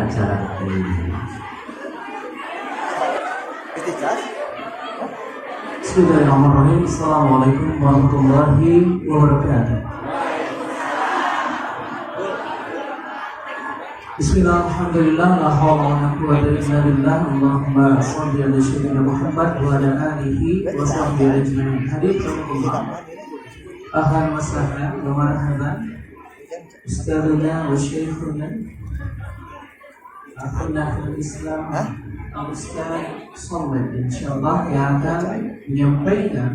acara ini. Bismillahirrahmanirrahim. Assalamualaikum warahmatullahi wabarakatuh. Bismillahirrahmanirrahim. La haula wala quwwata illa billah. Allahumma shalli ala sayyidina Muhammad wa ala alihi wa sahbihi ajma'in. Haditsullah. Ahlan wa sahlan wa marhaban. Ustadzuna wa syekhuna. Akhuna fil Islam. Ustaz Somad insyaallah yang akan menyampaikan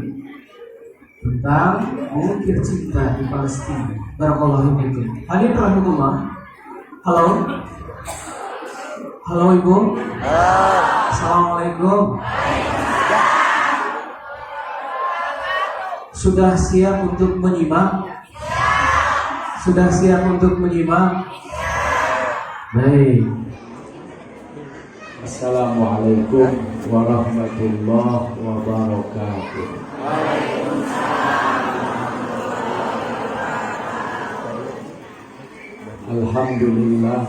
tentang mengukir cinta di Palestina. Barakallahu fikum. Hadirin rahmatullah. Halo. Halo Ibu. Assalamualaikum. Sudah siap untuk menyimak? Sudah siap untuk menyimak? Baik. Assalamualaikum warahmatullahi wabarakatuh. Alhamdulillah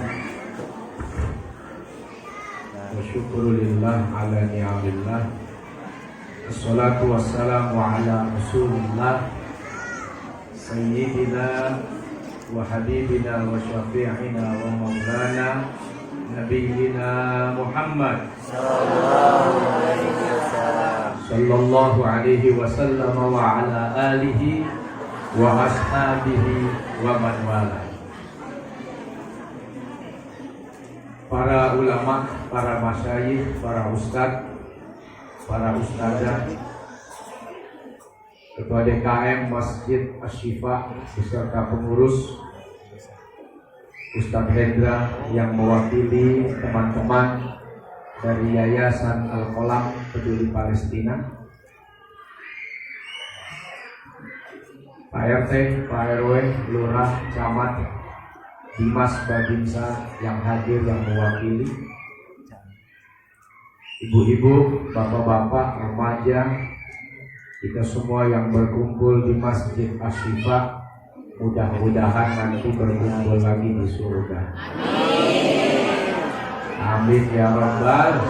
wa syukurulillah ala ni'amillah. Assalatu wassalamu ala rasulillah sayyidina wa habibina wa syafi'ina wa maulana Nabiyyina Muhammad sallallahu alaihi wasallam wa ala alihi wa ashabihi wa man wala. Para ulama, para masyayikh, para ustadz, para ustazah, Ketua DKM Masjid Asy-Syifa beserta pengurus, Ustadz Hendra yang mewakili teman-teman dari Yayasan Al-Qalam Peduli Palestina, Pak RT, Pak RW, Lurah, Camat, Dimas Babinsa yang hadir yang mewakili, ibu-ibu, bapak-bapak, remaja, kita semua yang berkumpul di Masjid Asy-Syifa, mudah-mudahan nanti berkumpul lagi di surga. Amin ya Rabbal.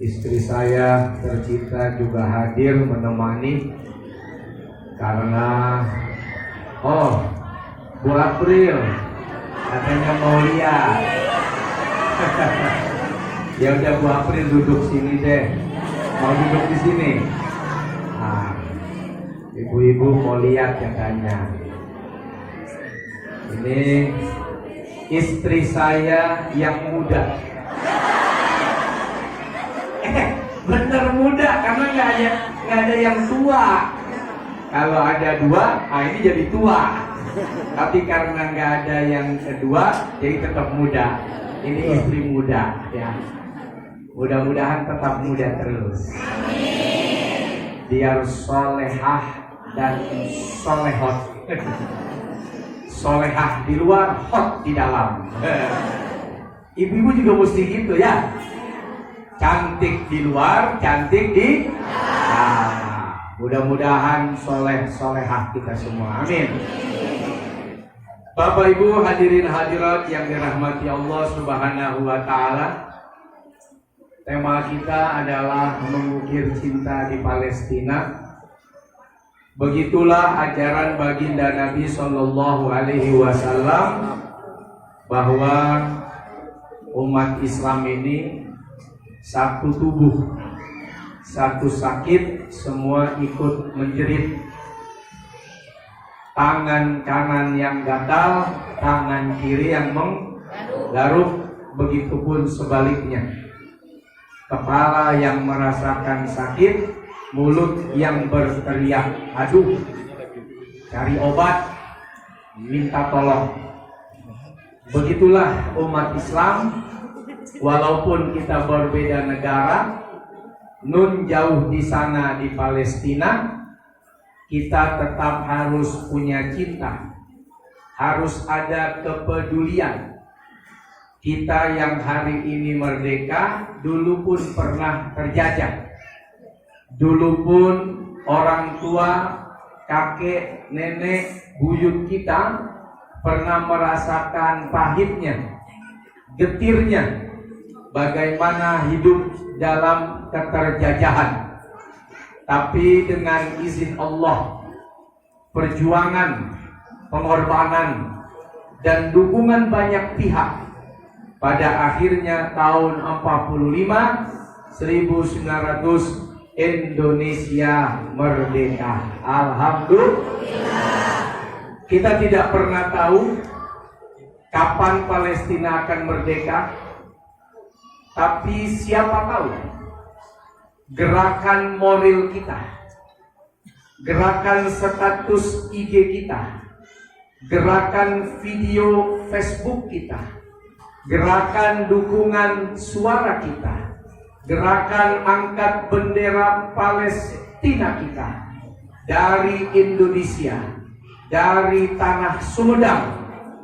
Istri saya tercinta juga hadir menemani karena Bu April katanya mau lihat. Ya udah Bu April duduk sini deh. Mau duduk di sini. Ibu-ibu mau lihat katanya. Ini istri saya yang muda. Bener muda karena nggak ada yang tua. Kalau ada dua, ini jadi tua. Tapi karena nggak ada yang kedua, jadi tetap muda. Ini istri muda, ya. Mudah-mudahan tetap muda terus. Dia harus solehah dan solehot. Solehah di luar, hot di dalam. Ibu-ibu juga mesti gitu ya. Cantik di luar, cantik di mudah-mudahan solehah kita semua. Amin. Bapak Ibu hadirin hadirat yang dirahmati Allah Subhanahu wa taala. Tema kita adalah mengukir cinta di Palestina. Begitulah ajaran baginda Nabi Shallallahu Alaihi Wasallam bahwa umat Islam ini satu tubuh, satu sakit, semua ikut menjerit. Tangan kanan yang gatal, tangan kiri yang menggaruk, begitupun sebaliknya. Kepala yang merasakan sakit, mulut yang berteriak, aduh, cari obat, minta tolong. Begitulah umat Islam, walaupun kita berbeda negara, nun jauh di sana di Palestina, kita tetap harus punya cinta, harus ada kepedulian. Kita yang hari ini merdeka, dulu pun pernah terjajah. Dulu pun orang tua, kakek, nenek, buyut kita pernah merasakan pahitnya getirnya bagaimana hidup dalam keterjajahan. Tapi dengan izin Allah, perjuangan, pengorbanan, dan dukungan banyak pihak, pada akhirnya tahun 1945 Indonesia merdeka. Alhamdulillah. Kita tidak pernah tahu kapan Palestina akan merdeka, tapi siapa tahu gerakan moral kita, gerakan status IG kita, gerakan video Facebook kita, gerakan dukungan suara kita, gerakan angkat bendera Palestina kita dari Indonesia, dari tanah Sumedang,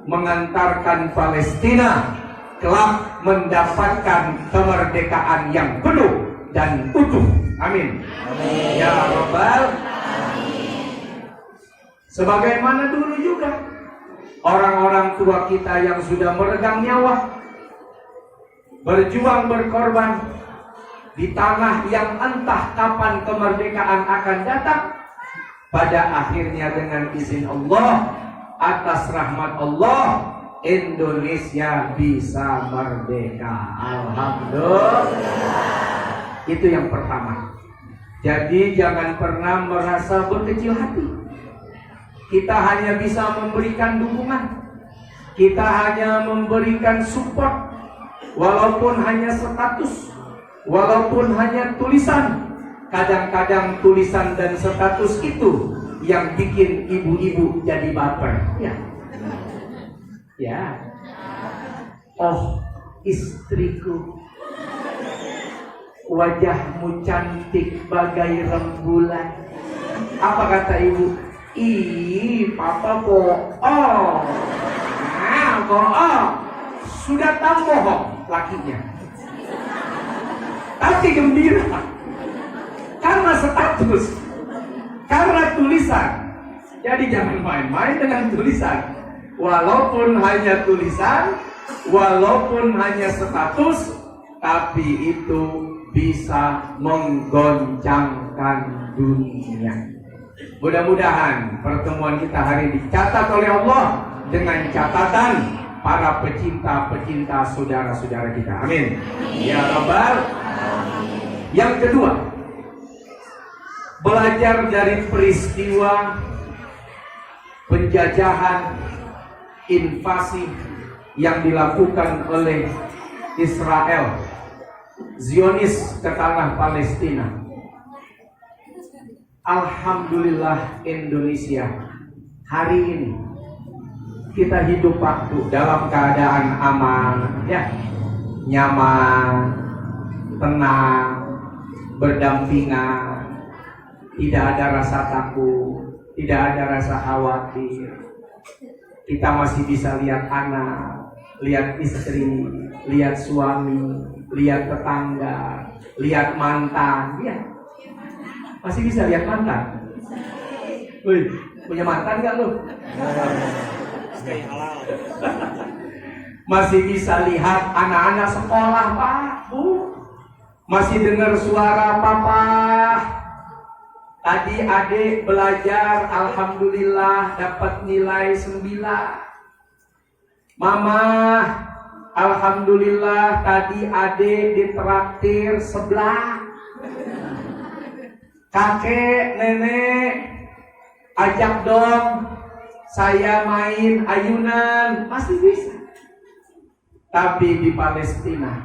mengantarkan Palestina kelak mendapatkan kemerdekaan yang penuh dan utuh. Amin. Amin. Ya Rabbal. Sebagaimana dulu juga orang-orang tua kita yang sudah meregang nyawa, berjuang berkorban di tanah yang entah kapan kemerdekaan akan datang, pada akhirnya dengan izin Allah, atas rahmat Allah, Indonesia bisa merdeka. Alhamdulillah. Itu yang pertama. Jadi jangan pernah merasa berkecil hati. Kita hanya bisa memberikan dukungan, kita hanya memberikan support, walaupun hanya status, walaupun hanya tulisan. Kadang-kadang tulisan dan status itu yang bikin ibu-ibu jadi baper. Ya. Oh, istriku, wajahmu cantik bagai rembulan. Apa kata ibu? Ih, papa bohong. Nah, bohong. Sudah tahu bohong lakinya, tapi gembira karena status, karena tulisan. Jadi jangan main-main dengan tulisan. Walaupun hanya tulisan, walaupun hanya status, tapi itu bisa menggoncangkan dunia. Mudah-mudahan pertemuan kita hari ini dicatat oleh Allah dengan catatan para pecinta-pecinta saudara-saudara kita. Amin. Ya Rabbal. Yang kedua, belajar dari peristiwa penjajahan, invasi yang dilakukan oleh Israel, Zionis ke tanah Palestina. Alhamdulillah Indonesia hari ini kita hidup waktu dalam keadaan aman, ya, nyaman, tenang, berdampingan, tidak ada rasa takut, tidak ada rasa khawatir. Kita masih bisa lihat anak, lihat istri, lihat suami, lihat tetangga, lihat mantan, ya. Masih bisa lihat mantan? Wih, punya mantan gak lu? Masih bisa lihat anak-anak sekolah, Pak, Bu. Masih dengar suara papa. Tadi adik belajar, alhamdulillah dapat nilai 9. Mama, alhamdulillah tadi adik ditraktir sebelah. Kakek, nenek, ajak dong saya main ayunan. Masih bisa. Tapi di Palestina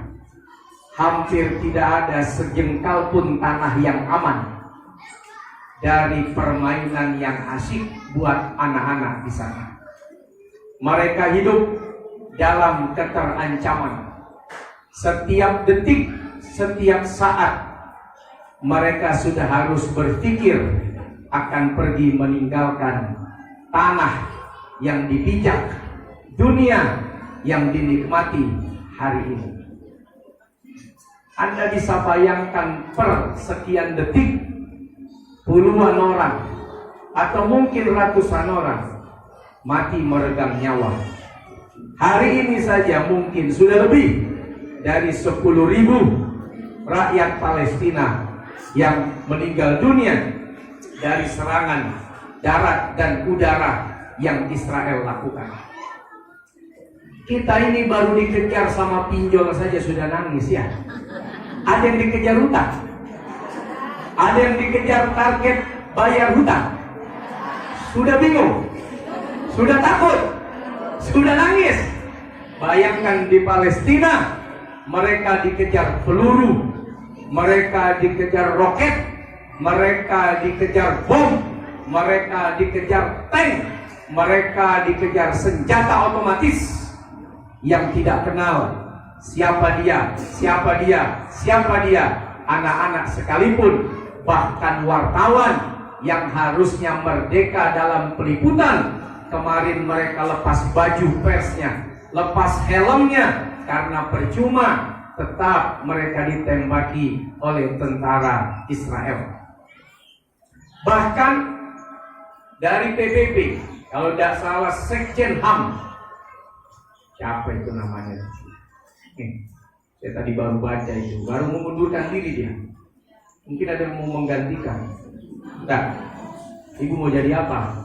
hampir tidak ada sejengkal pun tanah yang aman dari permainan yang asyik buat anak-anak di sana. Mereka hidup dalam keterancaman. Setiap detik, setiap saat mereka sudah harus berpikir akan pergi meninggalkan tanah yang dipijak, dunia yang dinikmati hari ini. Anda bisa bayangkan per sekian detik puluhan orang atau mungkin ratusan orang mati meregang nyawa Hari ini saja mungkin sudah lebih dari 10.000 rakyat Palestina yang meninggal dunia dari serangan darat dan udara yang Israel lakukan. Kita ini baru dikejar sama pinjol saja sudah nangis ya. Ada yang dikejar hutang, ada yang dikejar target bayar hutang, sudah bingung, sudah takut, sudah nangis. Bayangkan di Palestina, mereka dikejar peluru, mereka dikejar roket, mereka dikejar bom, mereka dikejar tank, mereka dikejar senjata otomatis yang tidak kenal siapa dia, siapa dia, siapa dia. Anak-anak sekalipun, bahkan wartawan yang harusnya merdeka dalam peliputan, kemarin mereka lepas baju persnya, lepas helmnya, karena percuma tetap mereka ditembaki oleh tentara Israel. Bahkan dari PBB, kalau tidak salah Sekjen HAM, siapa itu namanya? Saya tadi baru baca itu, baru mengundurkan diri dia. Mungkin ada yang mau menggantikan. Nah, ibu mau jadi apa?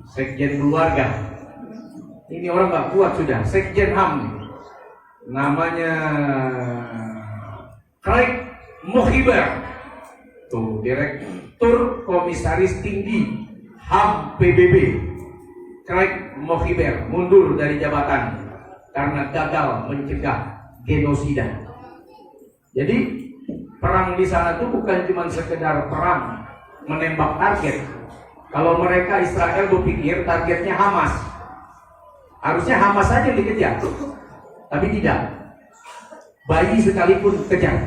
Sekjen keluarga. Ini orang gak kuat sudah. Sekjen HAM, namanya Craig Mohiber, tuh Direktur Komisaris Tinggi HAM PBB. Craig Mohiber mundur dari jabatan karena gagal mencegah genosida. Jadi perang di sana itu bukan cuma sekedar perang menembak target. Kalau mereka Israel berpikir targetnya Hamas, harusnya Hamas saja yang dikejar, tapi tidak. Bayi sekalipun kejar,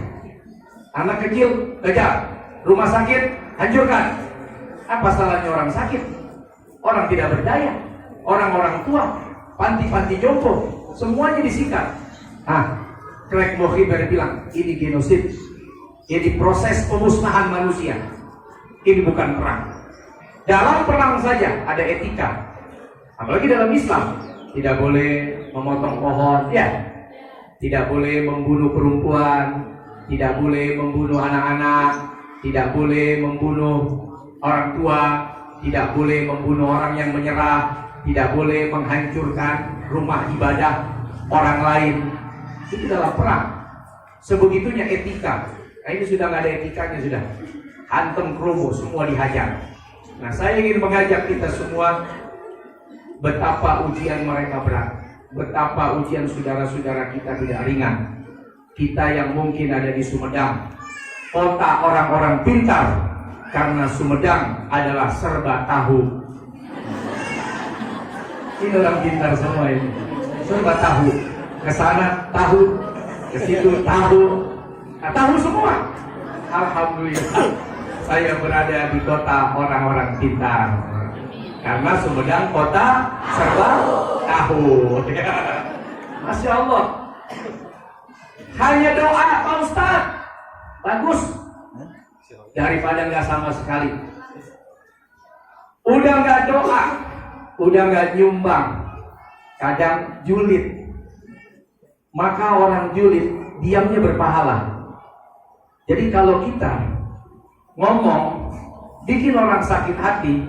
anak kecil kejar, rumah sakit hancurkan. Apa salahnya orang sakit, orang tidak berdaya, orang-orang tua, panti-panti jompo, semuanya disikat. Craig Mohiber bilang ini genosid, ini proses pemusnahan manusia. Ini bukan perang. Dalam perang saja ada etika, apalagi dalam Islam. Tidak boleh memotong pohon, ya. Tidak boleh membunuh perempuan, tidak boleh membunuh anak-anak, tidak boleh membunuh orang tua, tidak boleh membunuh orang yang menyerah, tidak boleh menghancurkan rumah ibadah orang lain. Itu dalam perang. Sebegitunya etika. Nah, ini sudah nggak ada etikanya sudah. Hantem kromo, semua dihajar. Nah, saya ingin mengajak kita semua, betapa ujian mereka berat, betapa ujian saudara-saudara kita tidak ringan. Kita yang mungkin ada di Sumedang, kota orang-orang pintar, karena Sumedang adalah serba tahu. Ini orang pintar semua ini, serba tahu. Ke sana tahu, ke situ tahu, tahu semua. Alhamdulillah, saya berada di kota orang-orang pintar. Karena Sumedang kota serba tahu. Masya Allah. Hanya doa Pak Ustaz, bagus. Daripada nggak sama sekali. Udah nggak doa, udah nggak nyumbang, kadang julid. Maka orang julid diamnya berpahala. Jadi kalau kita ngomong bikin orang sakit hati,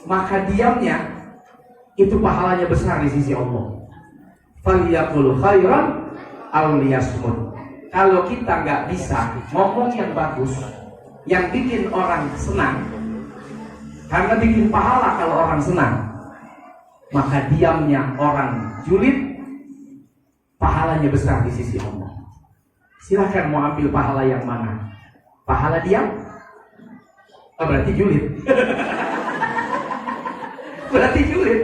maka diamnya itu pahalanya besar di sisi Allah. Faliyaqul khairan aw liyasmut. Kalau kita nggak bisa ngomong yang bagus, yang bikin orang senang, karena bikin pahala kalau orang senang, maka diamnya orang julid pahalanya besar di sisi Allah. Silahkan mau ambil pahala yang mana? Pahala diam? Berarti julid. Berarti julid.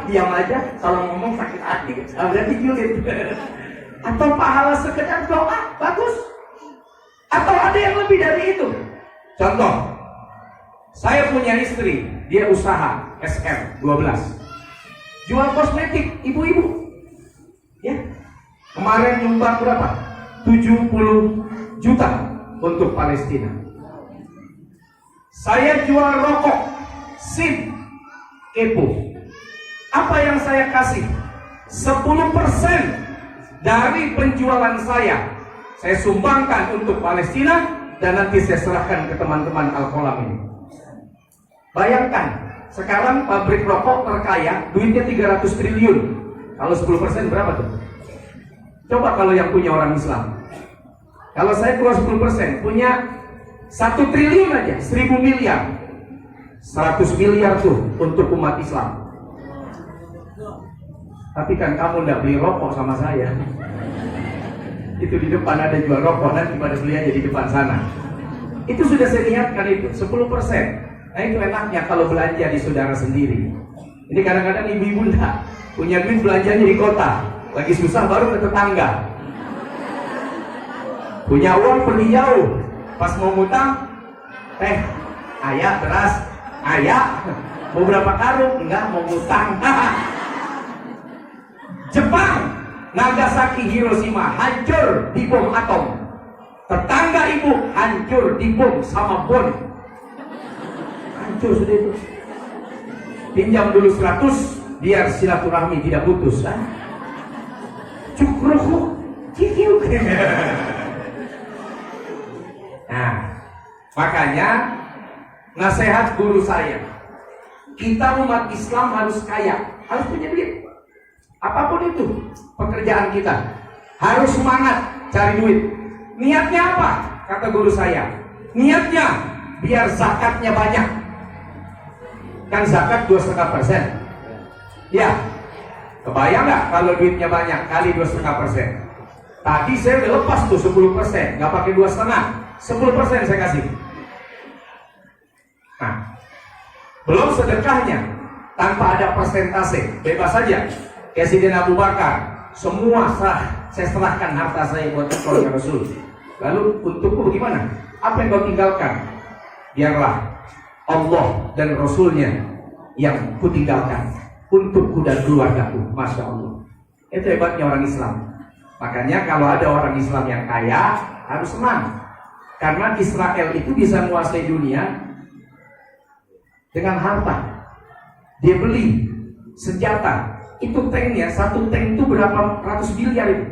Diam aja kalau ngomong sakit hati. Berarti julid. Atau pahala sekedar doa, bagus. Atau ada yang lebih dari itu. Contoh, saya punya istri, dia usaha SM 12, jual kosmetik ibu-ibu. Ya. Kemarin nyumbang berapa? 70 juta untuk Palestina. Saya jual rokok, SIM, Kepo. Apa yang saya kasih? 10% dari penjualan saya sumbangkan untuk Palestina dan nanti saya serahkan ke teman-teman Al-Qalam ini. Bayangkan, sekarang pabrik rokok terkaya, duitnya 300 triliun. Kalau 10% berapa tuh? Coba kalau yang punya orang Islam. Kalau saya keluar 10%, punya 1 triliun aja, 1000 miliar. 100 miliar tuh untuk umat Islam. Tapi kan kamu nggak beli rokok sama saya. Itu di depan ada jual rokok, nanti pada beli aja di depan sana. Itu sudah saya niatkan itu, 10%. Nah itu enaknya kalau belanja di saudara sendiri. Ini kadang-kadang ibu-ibu enggak punya duit belanjanya di kota, lagi susah baru ke tetangga. Punya uang pergi jauh, pas mau ngutang, ayah beras, ayah mau berapa karung? Enggak, mau ngutang. Jepang, Nagasaki, Hiroshima hancur di bom atom. Tetangga ibu hancur di bom sama bon. Hancur sudah itu. Pinjam dulu 100 biar silaturahmi tidak putus. Cukruh, cikiu. Nah, makanya nasihat guru saya, kita umat Islam harus kaya, harus punya duit. Apapun itu pekerjaan kita, harus semangat cari duit. Niatnya apa? Kata guru saya, niatnya biar zakatnya banyak. Kan zakat 2,5%. Ya, kebayang nggak kalau duitnya banyak kali 2,5%? Tadi saya udah lepas tuh 10%, nggak pakai 2,5, 10% saya kasih. Nah, belum sedekahnya tanpa ada persentase, bebas saja. Presiden Abu Bakar, semua saya serahkan harta saya buat keluarga Rasul. Lalu untukku bagaimana? Apa yang kau tinggalkan? Biarlah Allah dan Rasulnya yang kutinggalkan untukku dan keluargaku. Masya Allah. Itu hebatnya orang Islam. Makanya kalau ada orang Islam yang kaya, harus senang. Karena Israel itu bisa menguasai dunia dengan harta. Dia beli senjata. Itu tanknya, satu tank itu berapa ratus miliar itu?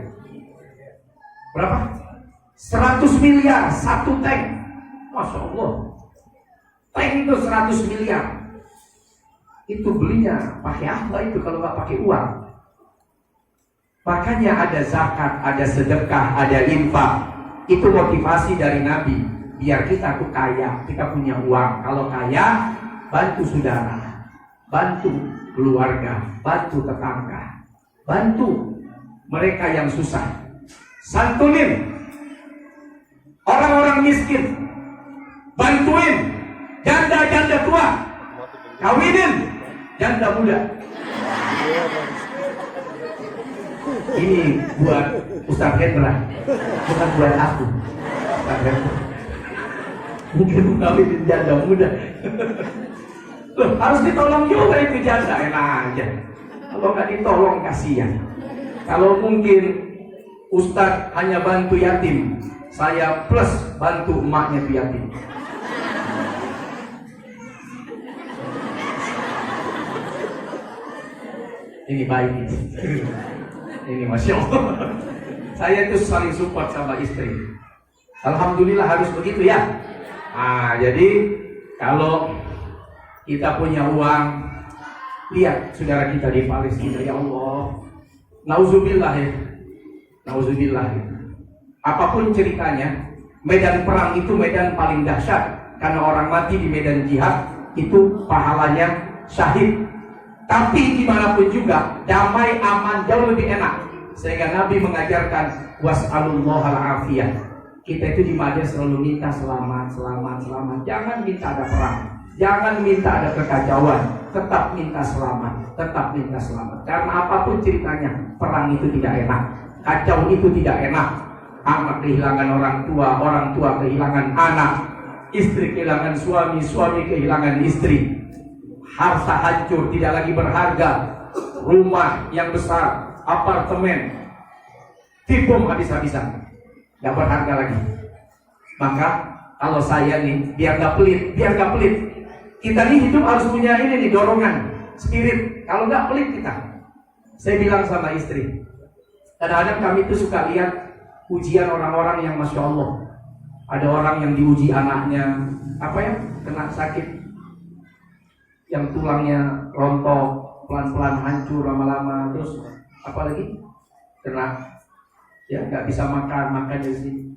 Berapa? 100 miliar satu tank. Masya Allah. Tank itu 100 miliar. Itu belinya pakai apa itu kalau nggak pakai uang? Makanya ada zakat, ada sedekah, ada infak. Itu motivasi dari Nabi. Biar kita tuh kaya, kita punya uang. Kalau kaya, bantu saudara, bantu keluarga, bantu tetangga, bantu mereka yang susah. Santunin orang-orang miskin, bantuin janda-janda tua, kawinin janda muda. Ini buat Ustaz Hendra, bukan buat aku. Ustaz Hendra mungkin kawinin janda muda. Loh, harus ditolong juga itu janda, enak aja. Kalau nggak ditolong kasihan. Kalau mungkin Ustadz hanya bantu yatim, saya plus bantu emaknya tuh yatim. Ini baik ini. Ini Masya Allah. Saya tuh saling support sama istri. Alhamdulillah harus begitu ya. Nah, jadi kalau kita punya uang, lihat saudara kita di Palestina, ya Allah, nauzubillah ya, nauzubillah ya. Apapun ceritanya, medan perang itu medan paling dahsyat, karena orang mati di medan jihad itu pahalanya syahid. Tapi dimanapun juga, damai aman jauh lebih enak. Sehingga Nabi mengajarkan was'alullahal afiyah. Kita itu di Madinah selalu minta selamat, selamat, selamat. Jangan minta ada perang. Jangan minta ada kekacauan, tetap minta selamat, tetap minta selamat. Karena apapun ceritanya, perang itu tidak enak, kacau itu tidak enak. Anak kehilangan orang tua kehilangan anak, istri kehilangan suami, suami kehilangan istri. Harta hancur, tidak lagi berharga. Rumah yang besar, apartemen, dibom habis-habisan, tidak berharga lagi. Maka kalau saya nih, biar nggak pelit, kita nih hidup harus punya ini nih, dorongan, spirit. Kalau nggak pelit kita, Saya bilang sama istri, kadang-kadang kami itu suka lihat ujian orang-orang yang Masya Allah. Ada orang yang diuji anaknya, kena sakit, yang tulangnya rontok, pelan-pelan hancur lama-lama, terus apalagi kena, ya nggak bisa makan dari sini.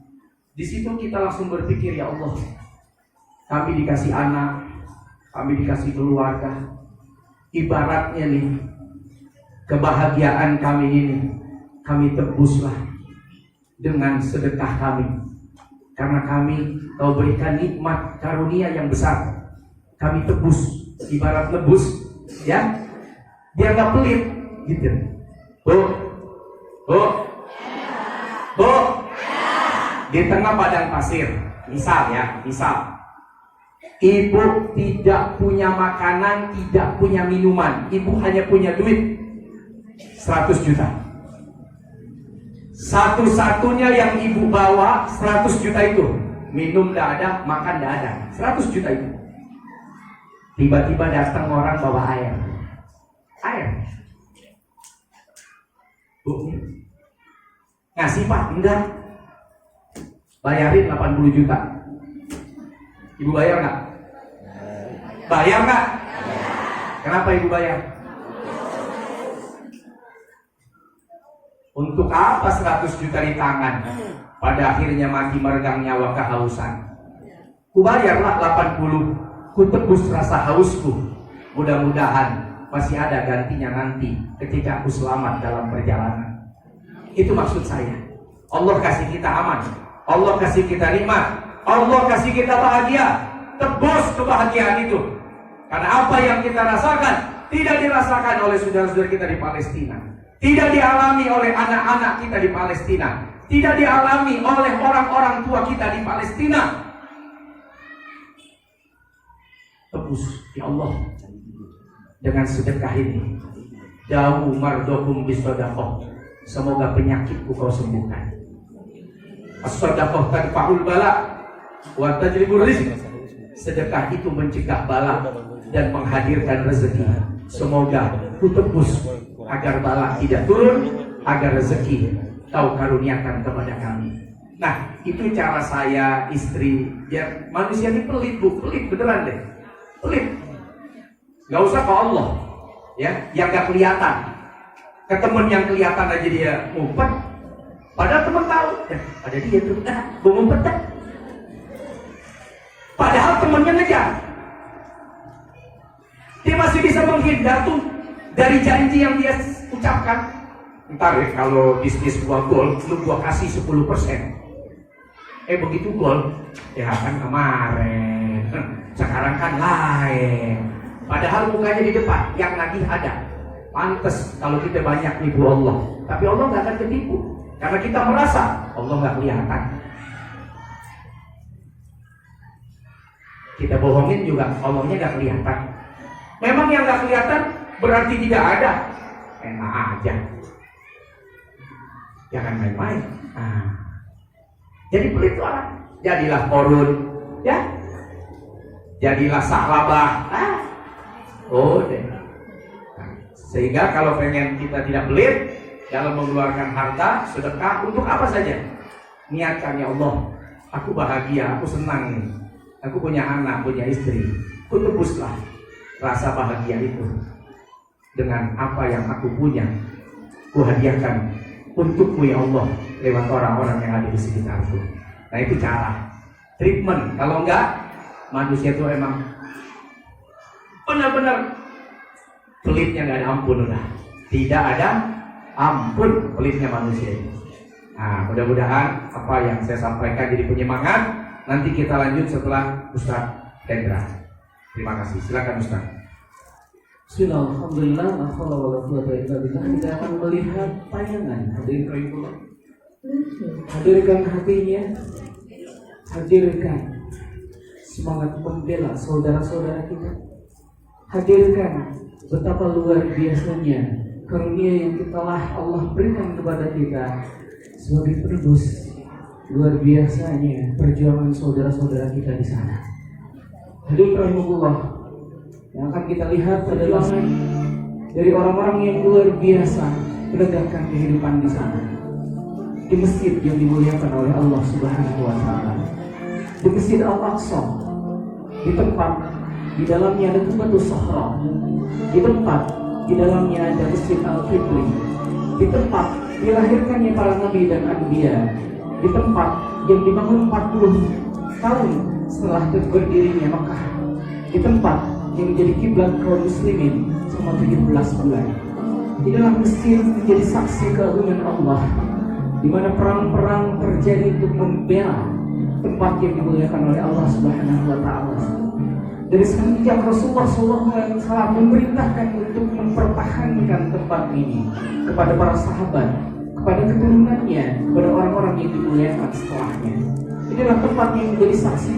Di situ kita langsung berpikir, ya Allah, kami dikasih anak, kami dikasih keluarga, ibaratnya nih, kebahagiaan kami ini, kami tebuslah dengan sedekah kami. Karena kami kau berikan nikmat karunia yang besar, kami tebus, ibarat nebus, ya, biar nggak pelit, gitu. Bu, di tengah padang pasir, misal, ibu tidak punya makanan, tidak punya minuman, ibu hanya punya duit 100 juta. Satu-satunya yang ibu bawa 100 juta itu. Minum tidak ada, makan tidak ada, 100 juta itu. Tiba-tiba datang orang bawa air. Bu, ngasih Pak? Enggak. Bayarin 80 juta. Ibu bayar nggak? Bayar nggak? Kenapa ibu bayar? Untuk apa 100 juta di tangan? Pada akhirnya mati meregang nyawa kehausan. Ku bayarlah 80, ku tebus rasa hausku. Mudah-mudahan masih ada gantinya nanti ketika aku selamat dalam perjalanan. Itu maksud saya. Allah kasih kita aman, Allah kasih kita nikmat, Allah kasih kita bahagia. Tebus kebahagiaan itu. Karena apa yang kita rasakan tidak dirasakan oleh saudara-saudara kita di Palestina, tidak dialami oleh anak-anak kita di Palestina, tidak dialami oleh orang-orang tua kita di Palestina. Tebus, ya Allah, dengan sedekah ini. Dawu mardokum bisodaqoh. Semoga penyakitku kau sembuhkan. As-sodaqoh tadfa'ul bala wa tajribur rizq. Sedekah itu mencegah bala dan menghadirkan rezeki. Semoga ku tebus agar bala tidak turun, agar rezeki kau karuniakan kepada kami. Nah, itu cara saya, istri. Ya, manusia ini pelit, Bu. Pelit beneran deh. Pelit. Gak usah ke Allah, ya, yang gak kelihatan. Ke temen yang kelihatan aja dia ngumpet. Padahal temen tahu, ada dia tuh, gue ngumpet dah. Padahal temennya ngejar. Dia masih bisa menghindar tuh dari janji yang dia ucapkan. Ntar ya, kalau bisnis gua gol, lu gua kasih 10%. Begitu gol, ya kan kemarin, sekarang kan lain. Padahal mukanya di depan, yang nagih ada. Pantes kalau kita banyak nipu Allah, tapi Allah nggak akan ketipu karena kita merasa Allah nggak kelihatan. Kita bohongin juga Allahnya nggak kelihatan. Memang yang nggak kelihatan berarti tidak ada. Enak aja. Jangan main-main. Jadi pelit orang. Jadilah korun, ya. Jadilah saklabah. Deh. Sehingga kalau pengen kita tidak pelit dalam mengeluarkan harta, sedekah untuk apa saja, niatkan, ya Allah, aku bahagia, aku senang nih, aku punya anak, punya istri, ku tebuslah rasa bahagia itu dengan apa yang aku punya, ku hadiahkan untukmu ya Allah lewat orang-orang yang ada di sekitarku. Nah, itu cara treatment. Kalau enggak, manusia itu emang benar-benar pelitnya nggak ada ampun, udah tidak ada ampun pelitnya manusia ini. Nah, mudah-mudahan apa yang saya sampaikan jadi penyemangat. Nanti kita lanjut setelah Ustaz Hendra. Terima kasih. Silakan Ustaz. Bismillah, alhamdulillah, la haula wala quwwata illa billah. Kita akan melihat tayangan. Hadirin rahimahullah. Hadirkan hatinya, hadirkan semangat membela saudara-saudara kita. Hadirkan betapa luar biasanya karunia yang telah Allah berikan kepada kita sebagai penebus. Luar biasanya perjuangan saudara-saudara kita di sana. Hadirin rahimahullah, yang akan kita lihat adalah dari orang-orang yang luar biasa menegakkan kehidupan di sana, di masjid yang dimuliakan oleh Allah Subhanahu wa Ta'ala, di Masjid Al-Aqsa, di tempat di dalamnya ada Qubatus Sahra, di tempat di dalamnya ada Masjid Al-Qibli, di tempat dilahirkannya para nabi dan anbiya, di tempat yang dibangun 40 tahun setelah berdirinya Makkah, di tempat yang menjadi kiblat kaum muslimin selama 17 bulan. Di dalam masjid menjadi saksi keagungan Allah, di mana perang-perang terjadi untuk membela tempat yang dimuliakan oleh Allah Subhanahu wa Ta'ala. Dari semenjak Rasulullah SAW memerintahkan untuk mempertahankan tempat ini kepada para sahabat, kepada keturunannya, kepada orang-orang yang dimuliakan setelahnya. Inilah tempat yang menjadi saksi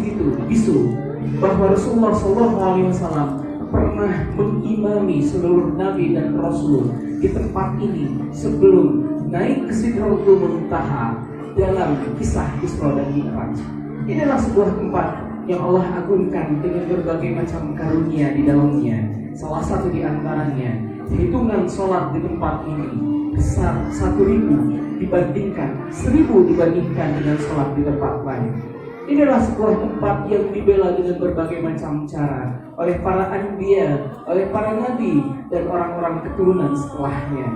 bisu bahwa Rasulullah SAW pernah mengimami seluruh nabi dan rasul di tempat ini sebelum naik ke Sidratul Muntaha dalam kisah Isra dan Mi'raj. Inilah sebuah tempat yang Allah agungkan dengan berbagai macam karunia di dalamnya. Salah satu di antaranya, hitungan sholat di tempat ini besar 1.000 dibandingkan 1.000 dibandingkan dengan sholat di tempat lain. Inilah sebuah tempat yang dibela dengan berbagai macam cara oleh para anbiya, oleh para nabi dan orang-orang keturunan setelahnya.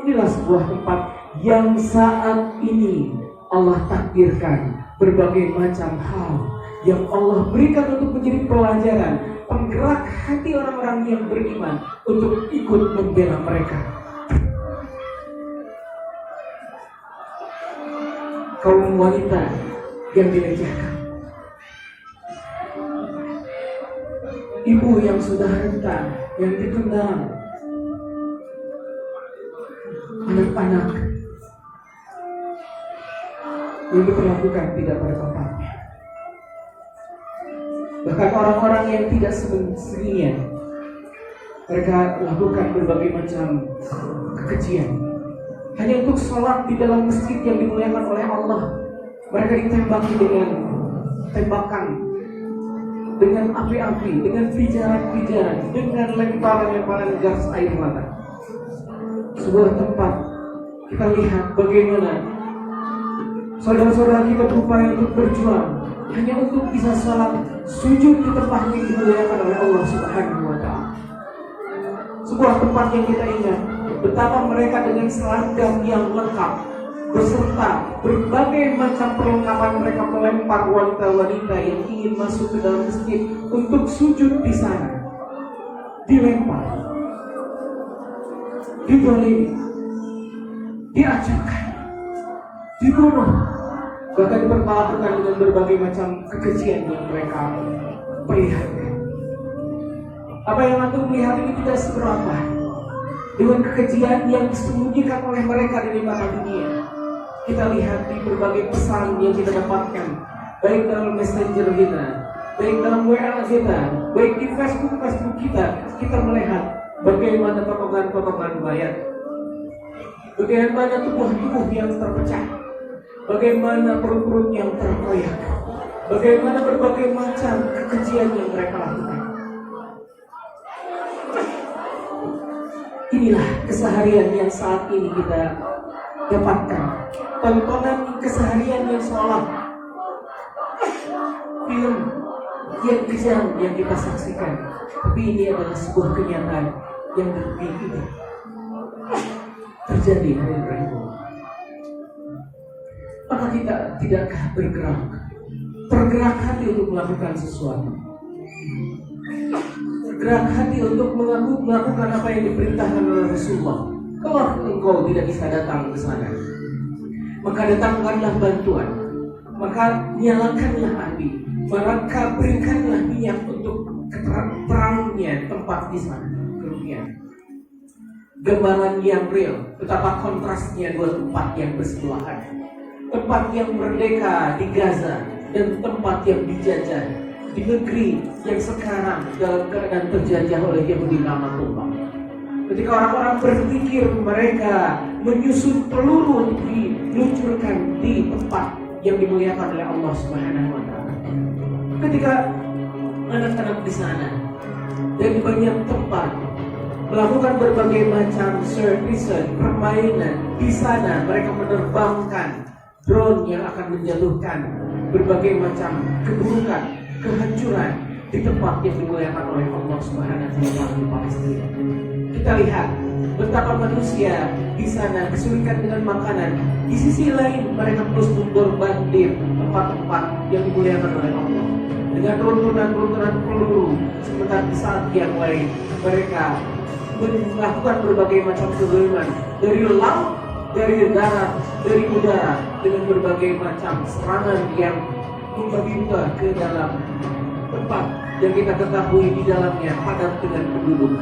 Inilah sebuah tempat yang saat ini Allah takdirkan berbagai macam hal yang Allah berikan untuk menjadi pelajaran, penggerak hati orang-orang yang beriman untuk ikut membela mereka. Kaum wanita yang dilecehkan, ibu yang sudah renta, yang ditendang, anak-anak yang diperlakukan tidak pada tempatnya. Bahkan orang-orang yang tidak semestinya, mereka lakukan berbagai macam kekejian hanya untuk sholat di dalam masjid yang dimuliakan oleh Allah. Mereka ditembaki dengan tembakan, dengan api-api, dengan pijaran-pijaran, dengan lemparan-lemparan gas air mata. Sebuah tempat kita lihat bagaimana saudara-saudara kita berupaya untuk berjuang hanya untuk bisa sholat sujud di tempat yang dimuliakan oleh Allah Subhanahu wa Ta'ala. Sebuah tempat yang kita ingat betapa mereka dengan seragam yang lengkap beserta berbagai macam perlengkapan, mereka melempar wanita-wanita yang ingin masuk ke dalam masjid untuk sujud di sana. Dilempar, didolimi, diacungkan, dibunuh, bahkan dipermalukan dengan berbagai macam kekejian yang mereka perlihatkan. Apa yang antum lihat ini tidak seberapa dengan kekejian yang disembunyikan oleh mereka di mata dunia. Kita lihat di berbagai pesan yang kita dapatkan, baik dalam messenger kita, baik dalam WA kita, baik di Facebook kita melihat bagaimana potongan-potongan mayat, bagaimana tubuh-tubuh yang terpecah, bagaimana perut-perut yang terkoyak, bagaimana berbagai macam kekejian yang mereka lakukan. Inilah keseharian yang saat ini kita dapatkan, tontonan keseharian yang seolah film yang kejam yang kita saksikan, tapi ini adalah sebuah kenyataan yang terjadi hari ini. Maka kita tidakkah tergerak hati untuk melakukan sesuatu, tergerak hati untuk melakukan apa yang diperintahkan oleh Rasulullah. Kalau engkau tidak bisa datang ke sana, maka datangkanlah bantuan, maka nyalakanlah api, maka berikanlah minyak untuk terangnya tempat di sana. Kemudian gambaran yang real, betapa kontrasnya dua tempat yang bersebelahan. Tempat yang merdeka di Gaza dan tempat yang dijajah di negeri yang sekarang dalam keadaan terjajah oleh Yahudi Namatullah. Ketika orang-orang berpikir mereka menyusun peluru untuk diluncurkan di tempat yang dimuliakan oleh Allah Subhanahu wa Ta'ala. Ketika anak-anak di sana dan di banyak tempat melakukan berbagai macam service, permainan. Di sana mereka menerbangkan drone yang akan menjatuhkan berbagai macam keburukan, kehancuran di tempat yang dimuliakan oleh Allah Subhanahu wa taala di Palestina. Kita lihat betapa manusia di sana kesulitan dengan makanan. Di sisi lain mereka terus memborbandir tempat-tempat yang dimuliakan oleh Allah dengan runtunan-runtunan peluru. Sementara di saat yang lain mereka melakukan berbagai macam kezaliman dari laut, dari darat, dari udara, dengan berbagai macam serangan yang membabi buta ke dalam tempat yang kita ketahui di dalamnya padat dengan penduduk.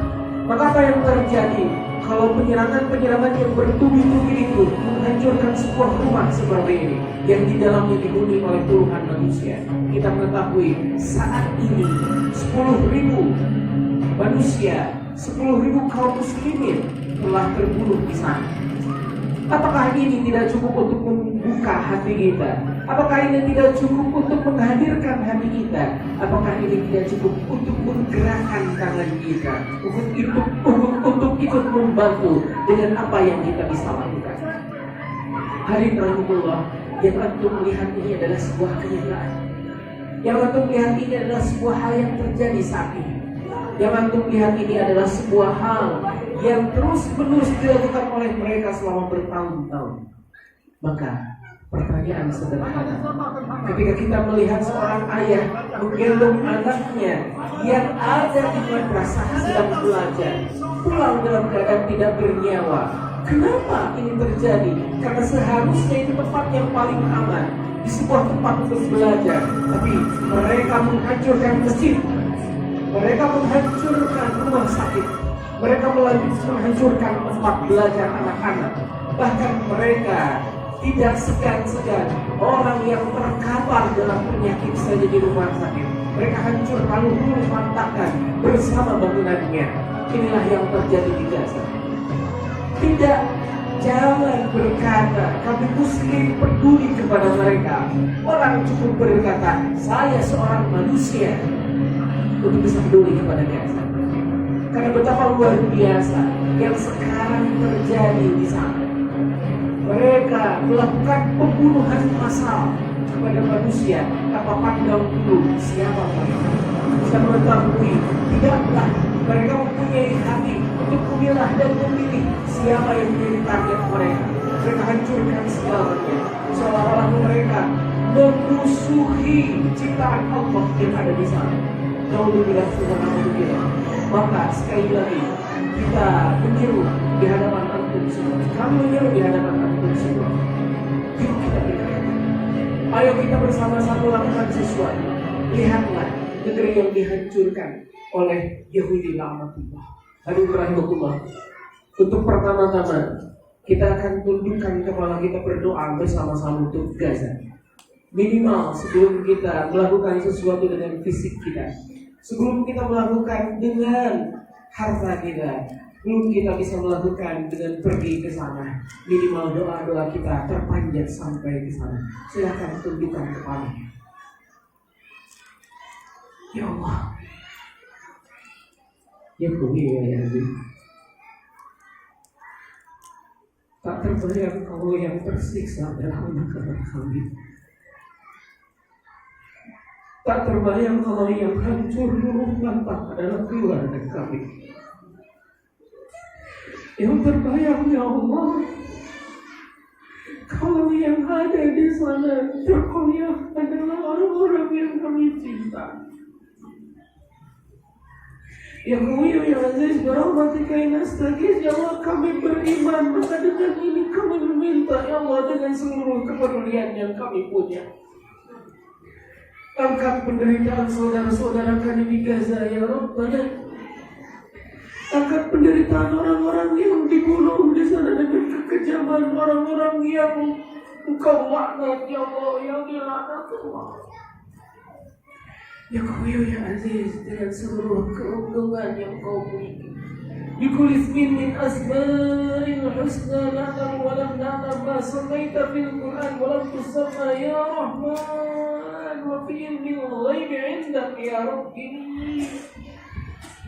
Maka apa yang terjadi kalau penyerangan-penyerangan yang bertubi-tubi itu menghancurkan sebuah rumah seperti ini yang di dalamnya dihuni oleh puluhan manusia? Kita mengetahui saat ini 10.000 manusia, 10.000 kaum muslimin telah terbunuh di sana. Apakah ini tidak cukup untuk membuka hati kita? Apakah ini tidak cukup untuk menghadirkan hati kita? Apakah ini tidak cukup untuk menggerakkan tangan kita untuk ikut membantu dengan apa yang kita bisa lakukan? Hadirin rahimahullah, yang antum melihat ini adalah sebuah kenyataan. Yang antum lihat ini adalah sebuah hal yang terjadi saat ini. Yang antum lihat ini adalah sebuah hal yang terus-menerus dilakukan oleh mereka selama bertahun-tahun. Maka pertanyaan sederhana, ketika kita melihat seorang ayah menggendong anaknya yang ada di madrasah sedang belajar, pulang dalam keadaan tidak bernyawa, kenapa ini terjadi? Karena seharusnya itu tempat yang paling aman, di sebuah tempat untuk belajar, tapi mereka menghancurkan masjid, mereka menghancurkan rumah sakit, mereka menghancurkan tempat belajar anak-anak. Bahkan mereka tidak segan-segan orang yang terkapar dalam penyakit saja di rumah sakit. Mereka hancur lalu mantakan bersama bangunannya. Inilah yang terjadi di Gaza. Tidak, jangan berkata kami muslim peduli kepada mereka. Orang cukup berkata saya seorang manusia untuk bisa peduli kepada Gaza. Karena betapa luar biasa yang sekarang terjadi di sana. Mereka melakukan pembunuhan massal kepada manusia tanpa pandang dulu siapa mereka. Kita mengetahui tidaklah mereka mempunyai hati untuk memilah dan memilih siapa yang menjadi target mereka. Mereka hancurkan segalanya, seolah-olah mereka memusuhi ciptaan Allah yang ada di sana. Naudzubillah subhanallah. Maka sekali lagi kita menyeru di hadapan antum semua. Kami menyeru di hadapan antum semua. Yuk kita berkata, ayo kita bersama-sama lakukan sesuatu. Lihatlah negeri yang dihancurkan oleh Yahudi laknatullah. Hadirin rahimahullah. Untuk pertama-tama kita akan tundukkan kepala kita berdoa bersama-sama untuk Gaza. Minimal sebelum kita melakukan sesuatu dengan fisik kita, sebelum kita melakukan dengan harta kita, belum kita bisa melakukan dengan pergi ke sana, minimal doa-doa kita terpanjat sampai ke sana. Silakan tundukkan kepala. Ya Allah, ya Bumi ya Nabi, tak terbayang kalau yang tersiksa adalah anak-anak kami. Tak terbayang kalau yang hancur rumah adalah keluarga kami. Yang terbayang ya Allah, kalau yang ada di sana terkoyak adalah orang-orang yang kami cinta. Ya Qawiyu ya Aziz, birahmatika nastaghits, ya Allah kami beriman, maka dengan ini kami meminta ya Allah dengan seluruh kepedulian yang kami punya. Angkat penderitaan saudara-saudara kami di Gaza ya Rabbana. Angkat penderitaan orang-orang yang dibunuh di sana dengan kekejaman, orang-orang yang Engkau laknat ya Allah, yang dilaknat Allah. Ya Qawiyu ya Aziz, dengan seluruh keuntungan yang Kau miliki. Bikul ismin min asma'il husna na'lam wa lam na'lam ma samaita fil Qur'an wa lam tusamma ya Rahman wa fi ilmil ghaibi 'indak ya Rabbi.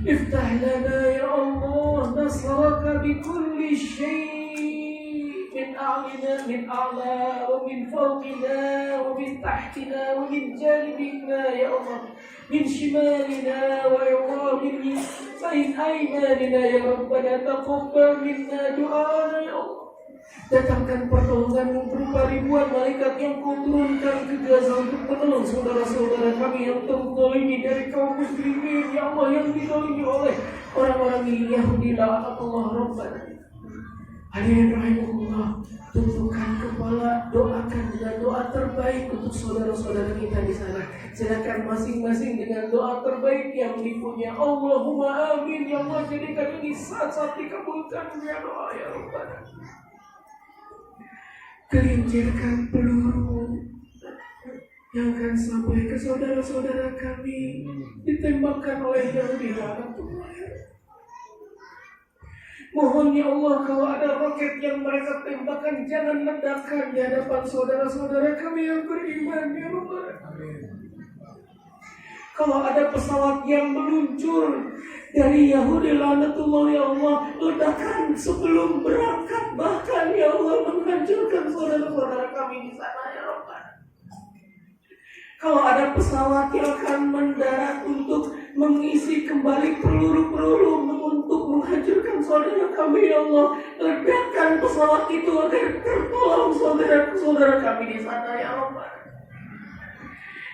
افتح لنا يا الله نصرك بكل شيء من أعلى ومن فوقنا ومن تحتنا ومن جانبنا يا الله من شمالنا ومن أيماننا يا ربنا تقبل منا دعانا يا الله. Datangkan pertolongan-Mu berupa ribuan malaikat yang Kau turunkan ke Gaza untuk menolong saudara-saudara kami yang terzalimi dari kaum muslimin ya Allah, yang dizalimi oleh orang-orang Yahudi la'anatullah Rabbana. Hadirin rahimahullah, tundukkan kepala, doakan dengan doa terbaik untuk saudara-saudara kita di sana. Silakan masing-masing dengan doa terbaik yang dipunya. Allahumma amin ya Allah, jadikan ini saat-saat dikabulkan ya doa ya Rabbana. Gelincirkan peluru yang akan sampai ke saudara-saudara kami ditembakkan oleh Yahudi. Mohon ya Allah, kalau ada roket yang mereka tembakan, jangan ledakkan di hadapan saudara-saudara kami yang beriman ya Rabbana. Kalau ada pesawat yang meluncur dari Yahudi laknatullah ya Allah, ledakan sebelum berangkat, bahkan ya Allah menghancurkan saudara-saudara kami di sana ya Rabbana. Kalau ada pesawat yang akan mendarat untuk mengisi kembali peluru-peluru untuk menghancurkan saudara kami ya Allah, ledakan pesawat itu agar tertolong saudara-saudara kami di sana ya Rabbana.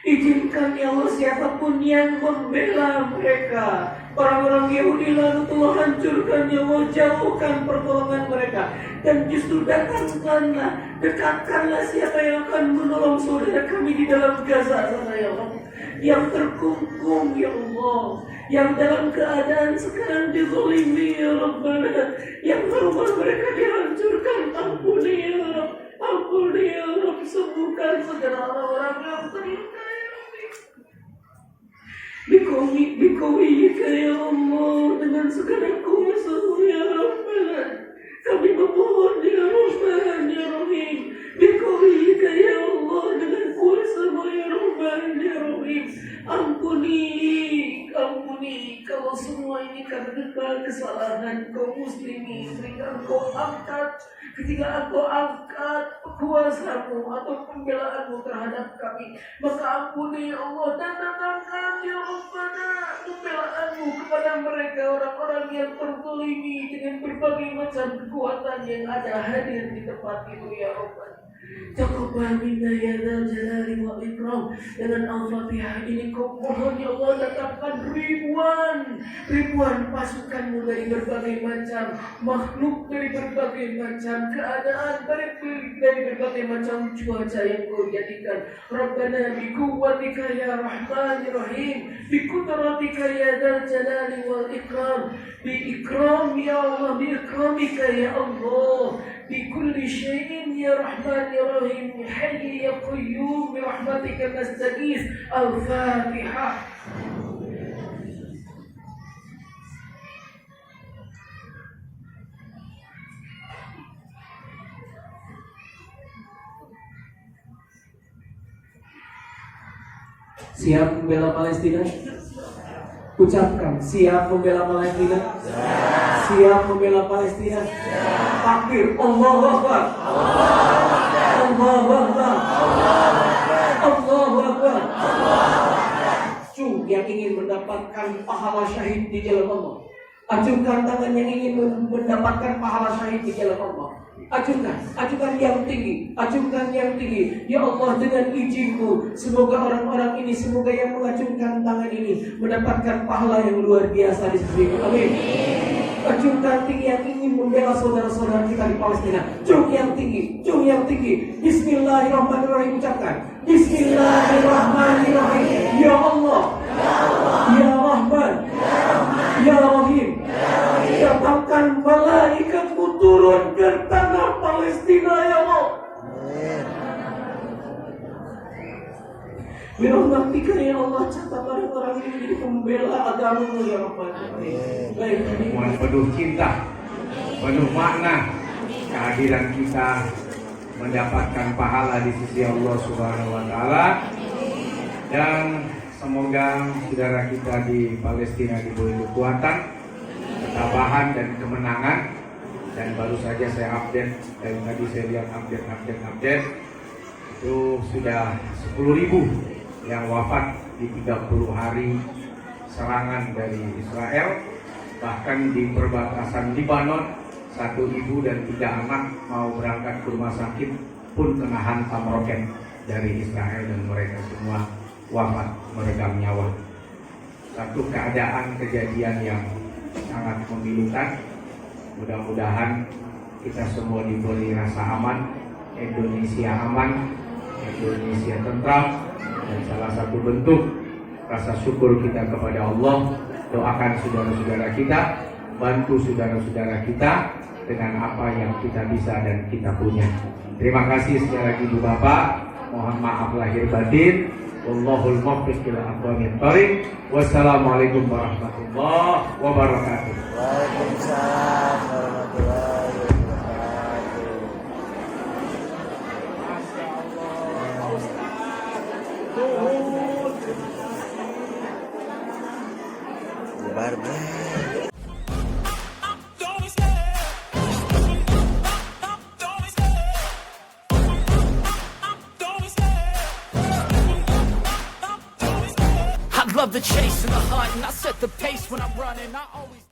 Izinkan ya Allah, siapapun yang membela mereka, orang-orang Yahudi laknatullah, hancurkan ya Allah, jauhkan pertolongan mereka, dan justru dekatkanlah siapa yang akan menolong saudara kami di dalam Gaza sana ya Allah, yang terkungkung ya Allah, yang dalam keadaan sekarang dizalimi ya Rabbana, yang rumah mereka dihancurkan. Ampuni ya Rabb, ampuni ya Rabb, sembuhkan segala orang-orang yang terluka. Bikawiyika ya Allah, dengan segala kuasa-Mu ya Rabbana, kami memohon ya Rahman ya Rahim. Bikawiyika ya Allah, dengan kuasa-Mu ya Rahman ya Rahim. Ampuni kalau semua ini karena kesalahan kaum muslimin, sehingga Engkau angkat, ketika Engkau angkat kuasa-Mu atau pembelaan-Mu terhadap kami, maka ampuni ya Allah, dan datangkan ya Rabbana pembelaan-Mu kepada mereka, orang-orang yang terzalimi dengan berbagai macam kekuatan yang ada hadir di tempat itu ya Rabbana. Taqabbal minna ya dzal jalali wal ikram. Dengan Al-Fatihah ini Kau mohon ya Allah, datangkan ribuan pasukan-Mu dari berbagai macam makhluk, dari berbagai macam keadaan, dari berbagai macam cuaca yang Kau jadikan. Rabbana bi quwwatika ya Rahman ya Rahim, bi qudratika ya dzal jalali wal ikram, bi ikram ya Allah, bi ikramika ya Allah, bi kulli syai'in ya Rahman ya Rahim, ya Hayy ya Qayyum, bi rahmatika nastaghits. Al-Fatihah. Siap membela Palestina? Ucapkan, siap membela Palestina? Siap membela Palestina? Takbir, Allahu Akbar. Allahu Akbar. Allahu Akbar. Yang ingin mendapatkan pahala syahid di jalan Allah, acungkan tangan yang ingin mendapatkan pahala syahid di jalan Allah. Acungkan yang tinggi, acungkan yang tinggi. Ya Allah, dengan izin-Mu, semoga orang-orang ini, semoga yang mengacungkan tangan ini mendapatkan pahala yang luar biasa di sisi-Mu. Amin. Acungkan tinggi yang ingin membela saudara-saudara kita di Palestina. Cung yang tinggi. Bismillahirrahmanirrahim. Ucapkan Bismillahirrahmanirrahim. Ya Allah, Ya Rahman, Ya Rahim, datangkan malaikat-Mu turun ke tanah Palestina ya Allah. Birahmatika ya Allah, catat orang-orang ini menjadi pembela agama-Mu ya Rahman. Baik, penuh cinta, penuh makna kehadiran kita mendapatkan pahala di sisi Allah Subhanahu wa taala. Dan Semoga saudara kita di Palestina diberi kekuatan, ketabahan dan kemenangan. Dan baru saja saya update, dan tadi saya lihat update itu sudah 10.000 yang wafat di 30 hari serangan dari Israel. Bahkan di perbatasan Libanon, 1 ibu dan 3 anak mau berangkat ke rumah sakit pun kena hantam roket dari Israel dan mereka semua wafat meregang nyawa. Satu keadaan kejadian yang sangat memilukan. Mudah-mudahan kita semua diberi rasa aman, Indonesia aman, Indonesia tentram, dan salah satu bentuk rasa syukur kita kepada Allah, doakan saudara-saudara kita, bantu saudara-saudara kita dengan apa yang kita bisa dan kita punya. Terima kasih sekali lagi Ibu Bapak, mohon maaf lahir batin. Wallahul muwaffiq ila aqwamit thoriq. Wassalamualaikum warahmatullahi wabarakatuh. Waalaikumsalam warahmatullahi wabarakatuh. Barbar. I love the chase and the hunt, and I set the pace when I'm running. I always